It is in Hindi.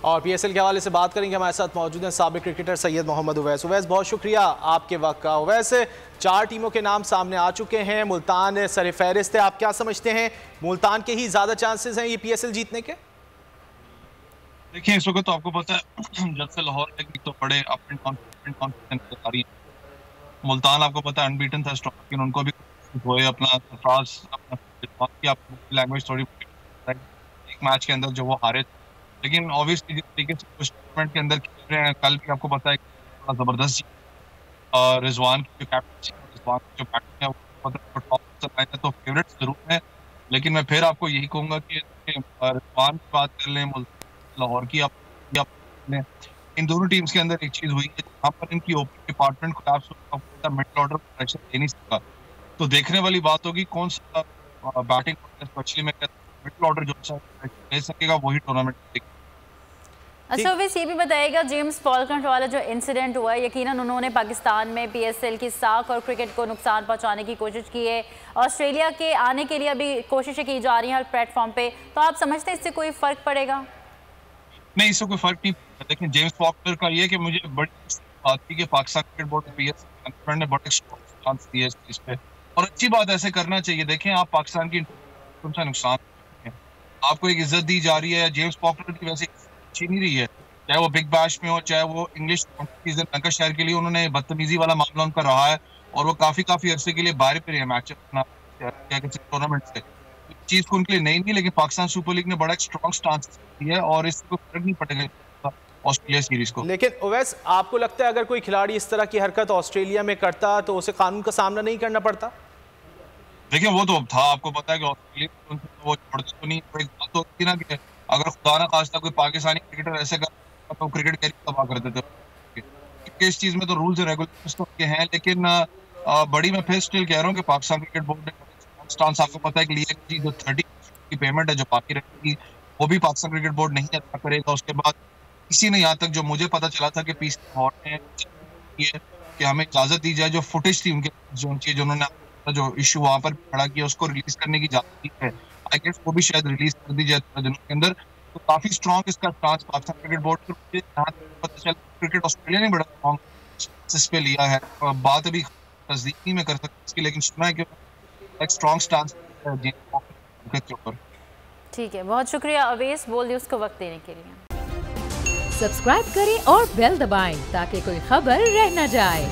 और पीएसएल के हवाले से बात करेंगे। हमारे साथ मौजूद हैं साबिक क्रिकेटर सैयद मोहम्मद उवैस। उवैस, बहुत शुक्रिया आपके वक्त का। उवैस, 4 टीमों के नाम सामने आ चुके हैं, मुल्तान सर फहरिस्त है। आप क्या समझते हैं, मुल्तान के ही ज़्यादा चांसेस हैं ये पीएसएल जीतने के? देखिए, इस वक्त तो आपको पता है जब से लाहौर तक तो बड़े अप एंड कॉन्फिडेंस आ रही है। मुल्तान आपको पता है अनबीटन था स्ट्रॉन्ग, लेकिन उनको भी हुए अपना सरफराज अपना लैंग्वेज थोड़ी एक मैच के अंदर जो वो हारे, लेकिन ऑब्वियसली जिस तरीके से उस टूर्नामेंट के अंदर खेल रहे हैं, कल भी आपको पता है बड़ा जबरदस्त रिजवान की जो कैप्टनसी, रिजवान की जो बैटिंग है वो टॉप है, तो फेवरेट जरूर है। लेकिन मैं फिर आपको यही कहूंगा कि रिजवान की बात कर लें, लाहौर की आप इन दोनों टीम्स के अंदर एक चीज हुई है जहाँ पर इनकी ओपनिंग डिपार्टमेंट कोलैप्स हुआ, मिडिल ऑर्डर प्रेशर दे नहीं सकता। तो देखने वाली बात होगी कौन सा बैटिंग स्पेशली मैं मिडिल ऑर्डर जो ले सकेगा वही टूर्नामेंट। अच्छा वैसे ये भी बताइएगा, जेम्स फॉल्कनर वाला जो इंसिडेंट हुआ है, यकीनन उन्होंने पाकिस्तान में पीएसएल की साख और क्रिकेट को नुकसान पहुंचाने की कोशिश की है। ऑस्ट्रेलिया के आने के लिए अभी कोशिशें की जा रही हैं हर प्लेटफॉर्म पे, तो आप समझते हैं इससे कोई फर्क पड़ेगा? नहीं, इससे कोई फर्क नहीं। लेकिन जेम्स फॉल्कनर का ये कि मुझे बड़ी बात थी कि पाकिस्तान क्रिकेट बोर्ड पीएसएल ने बड़े चांस दिए इस चीज पे, और अच्छी बात ऐसे करना चाहिए। देखें, आप पाकिस्तान की नुकसान, आपको एक इज्जत दी जा रही है। जेम्स फॉल्कनर की वैसे अच्छी नहीं रही है, चाहे वो बिग बैश में हो, चाहे वो इंग्लिश लंकाशायर के लिए उन्होंने बदतमीजी वाला मामला उनका रहा है, और वो काफी अरसे के लिए बाहर पे रहे मैच टूर्नामेंट से। चीज को उनके लिए नहीं थी, लेकिन पाकिस्तान सुपर लीग ने बड़ा स्ट्रॉन्ग स्टांस दिया है और इससे कोई फर्क नहीं पड़ेगा ऑस्ट्रेलिया सीरीज को। लेकिन उवैस, आपको लगता है अगर कोई खिलाड़ी इस तरह की हरकत ऑस्ट्रेलिया में करता तो उसे कानून का सामना नहीं करना पड़ता? देखिए, वो तो था, आपको पता है कि ऑस्ट्रेलिया वो छोड़ते तो नहीं। एक बात तो होती ना कि अगर खुदा ना खास्ता कोई पाकिस्तानी क्रिकेटर ऐसे करता तो क्रिकेट कैरियर तबाह कर देते। इस चीज में तो रूल्स और रेगुलेशंस तो हैं, लेकिन बड़ी मैं फिर स्टिल कह रहा हूँ कि पाकिस्तान क्रिकेट बोर्ड ने स्टांस, आपको पता है कि लिए की जो 30 की पेमेंट है जो बाकी रहेगी वो भी पाकिस्तान क्रिकेट बोर्ड नहीं अदा करेगा। उसके बाद किसी ने यहाँ तक जो मुझे पता चला था कि पीस ने कि हमें इजाजत दी जाए जो फुटेज थी उनके जो उन्होंने जो इशू वहां पर खड़ा किया उसको रिलीज करने की इजाजत है। आई गेस वो भी शायद रिलीज कर दी जाए दिनों के अंदर। तो काफी स्ट्रॉन्ग इसका स्टांस पाकिस्तान क्रिकेट बोर्ड के पता चला क्रिकेट ऑस्ट्रेलिया ने बड़ा स्ट्रॉन्ग इस पे लिया है। बात अभी तस्दीक नहीं मैं कर सकता इसकी, लेकिन सुना है कि एक स्ट्रॉन्ग स्टांस के ऊपर। ठीक है, बहुत शुक्रिया अवेश, बोल दी उसको वक्त देने के लिए। सब्सक्राइब करें और बेल दबाएं ताकि कोई खबर रह न जाए।